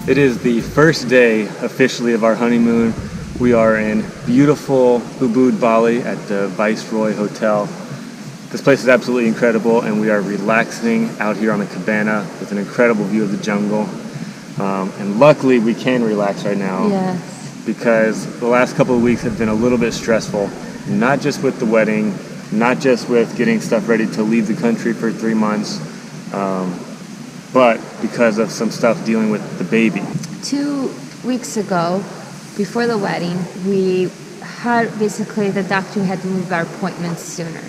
It is the first day officially of our honeymoon. We are in beautiful Ubud, Bali at the Viceroy Hotel. This place is absolutely incredible, and we are relaxing out here on the cabana with an incredible view of the jungle. And luckily we can relax right now. Yes. Because the last couple of weeks have been a little bit stressful, not just with the wedding, not just with getting stuff ready to leave the country for 3 months, but because of some stuff dealing with the baby. 2 weeks ago, before the wedding, we had basically the doctor had to move our appointments sooner,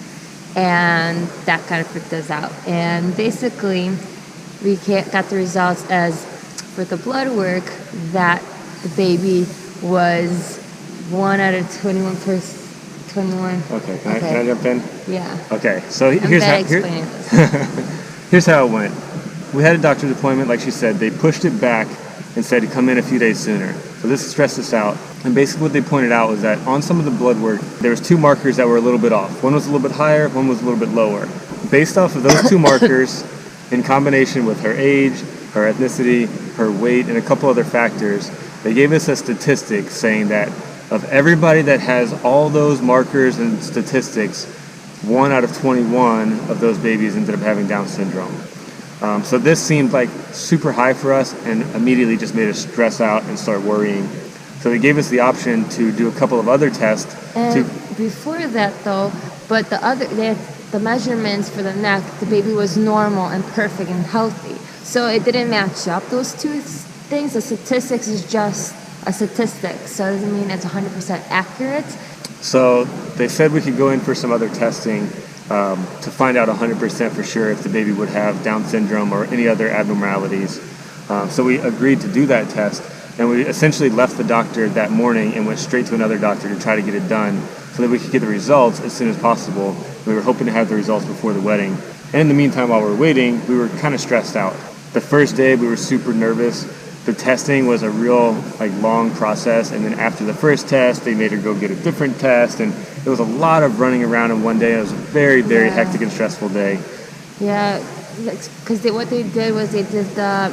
and that kind of freaked us out. And basically, we got the results as for the blood work that the baby was 1 out of 21. Okay, can I jump in? Yeah. Okay, so here's how it went. We had a doctor's appointment, like she said. They pushed it back and said to come in a few days sooner. So this stressed us out. And basically what they pointed out was that on some of the blood work, there was 2 markers that were a little bit off. One was a little bit higher, one was a little bit lower. Based off of those 2 markers, in combination with her age, her ethnicity, her weight, and a couple other factors, they gave us a statistic saying that of everybody that has all those markers and statistics, 1 out of 21 of those babies ended up having Down syndrome. So this seemed like super high for us and immediately just made us stress out and start worrying. So they gave us the option to do a couple of other tests. And before that though, but the measurements for the neck, the baby was normal and perfect and healthy. So it didn't match up. Those 2 things, the statistics is just a statistic. So it doesn't mean it's 100% accurate. So they said we could go in for some other testing to find out 100% for sure if the baby would have Down syndrome or any other abnormalities. So we agreed to do that test, and we essentially left the doctor that morning and went straight to another doctor to try to get it done so that we could get the results as soon as possible. We were hoping to have the results before the wedding. And in the meantime, while we were waiting, we were kind of stressed out. The first day, we were super nervous. The testing was a real long process, and then after the first test, they made her go get a different test, and it was a lot of running around in one day. It was a very, very hectic and stressful day. Yeah, because what they did was they did the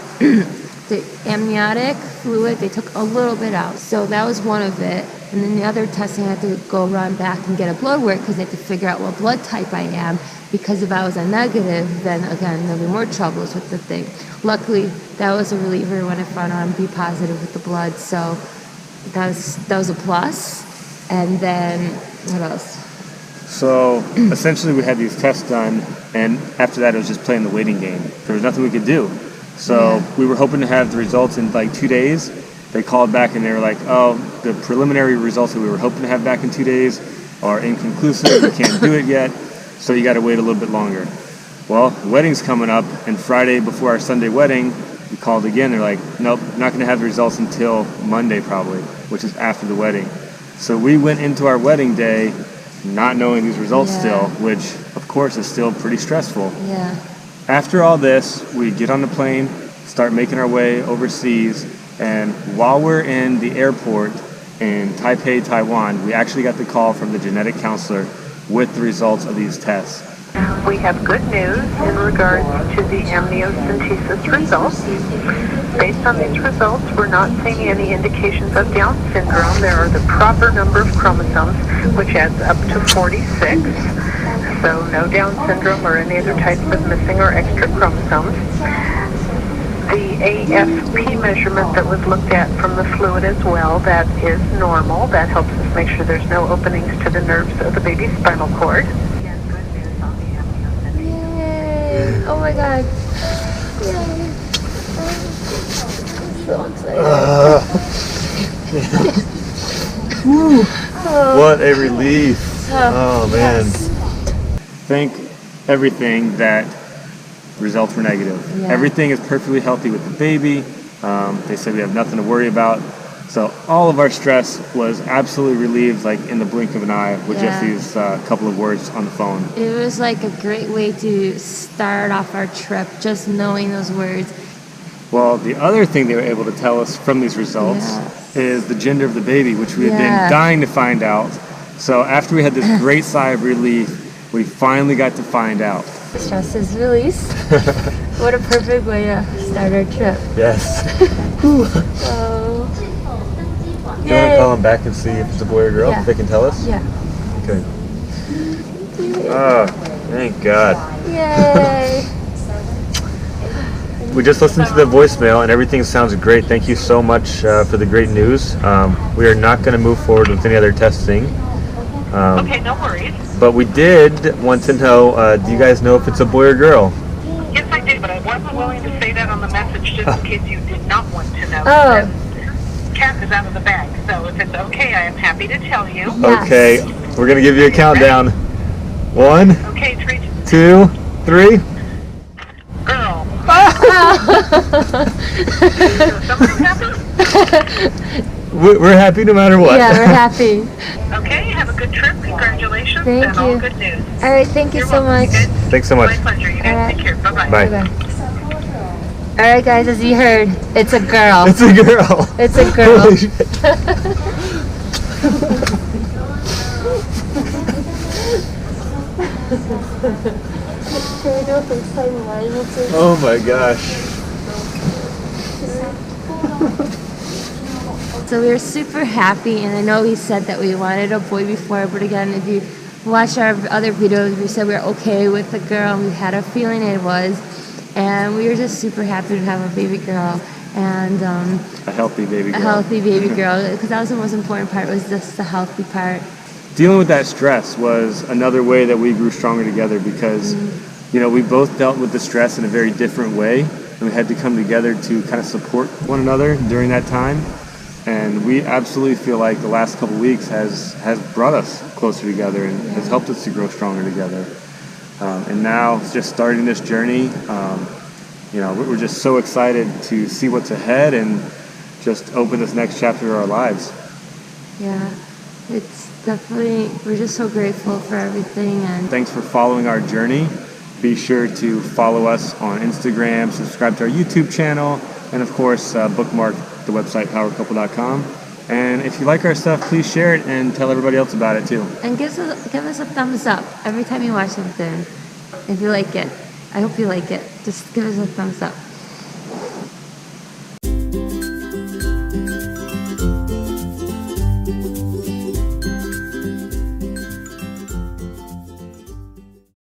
amniotic fluid. They took a little bit out, so that was one of it. And then the other testing, I had to go run back and get a blood work because they had to figure out what blood type I am. Because if I was a negative, then again there'll be more troubles with the thing. Luckily, that was a reliever when I found out I'm B positive with the blood, so that was a plus. And then what else? So essentially, we had these tests done, and after that, it was just playing the waiting game. There was nothing we could do. So we were hoping to have the results in 2 days. They called back and they were like, "Oh, the preliminary results that we were hoping to have back in 2 days are inconclusive. We can't do it yet. So you got to wait a little bit longer." Well, the wedding's coming up, and Friday before our Sunday wedding, we called again. They're like, "Nope, not going to have the results until Monday probably," which is after the wedding. So we went into our wedding day not knowing these results still, which of course is still pretty stressful. Yeah. After all this, we get on the plane, start making our way overseas, and while we're in the airport in Taipei, Taiwan, we actually got the call from the genetic counselor with the results of these tests. We have good news in regards to the amniocentesis results. Based on these results, we're not seeing any indications of Down syndrome. There are the proper number of chromosomes, which adds up to 46. So no Down syndrome or any other type of missing or extra chromosomes. The AFP measurement that was looked at from the fluid as well, that is normal. That helps us make sure there's no openings to the nerves of the baby's spinal cord. Again, good news on the amniocentesis. Yay! Oh my God! Yay! I'm so excited. What a relief! Oh man! Yes. Thank everything that results were negative. Yeah. Everything is perfectly healthy with the baby. They said we have nothing to worry about. So all of our stress was absolutely relieved, in the blink of an eye, with just these couple of words on the phone. It was a great way to start off our trip, just knowing those words. Well, the other thing they were able to tell us from these results is the gender of the baby, which we had been dying to find out. So after we had this great sigh of relief, we finally got to find out. Stress is released. What a perfect way to start our trip. Yes. So, Do you want to call them back and see if it's a boy or girl? Yeah. They can tell us? Yeah. Okay. Oh, thank God. Yay. We just listened to the voicemail and everything sounds great. Thank you so much for the great news. We are not going to move forward with any other testing. Okay, no worries. But we did want to know, do you guys know if it's a boy or girl? Yes, I did, but I wasn't willing to say that on the message just in case you did not want to know. Oh. Cat is out of the bag, so if it's okay, I am happy to tell you. Yes. Okay, we're going to give you a countdown. 1, Okay, 3, 2, 3. girl. Somebody's happy? We're happy no matter what. Yeah, we're happy. Okay, have a good trip. Congratulations. Thank and all you. good news. All right, thank you You're so welcome, much. you guys. Thanks so much. My pleasure. You guys Alright. take care. Bye-bye. Bye. Bye-bye. All right, guys, as you heard, it's a girl. It's a girl. It's a girl. Holy shit. Oh my gosh. So we were super happy, and I know we said that we wanted a boy before, but again, if you watch our other videos, we said we were okay with the girl. We had a feeling it was, and we were just super happy to have a baby girl and A healthy baby girl. a healthy baby girl, because that was the most important part, was just the healthy part. Dealing with that stress was another way that we grew stronger together because, you know, we both dealt with the stress in a very different way, and we had to come together to kind of support one another during that time. And we absolutely feel like the last couple weeks has brought us closer together and has helped us to grow stronger together. And now, just starting this journey, you know, we're just so excited to see what's ahead and just open this next chapter of our lives. Yeah, it's definitely, we're just so grateful for everything. And Thanks for following our journey. Be sure to follow us on Instagram, subscribe to our YouTube channel, and of course, bookmark the website powrcouple.com. And if you like our stuff, please share it and tell everybody else about it too. And give us a thumbs up every time you watch something. If you like it. I hope you like it. Just give us a thumbs up.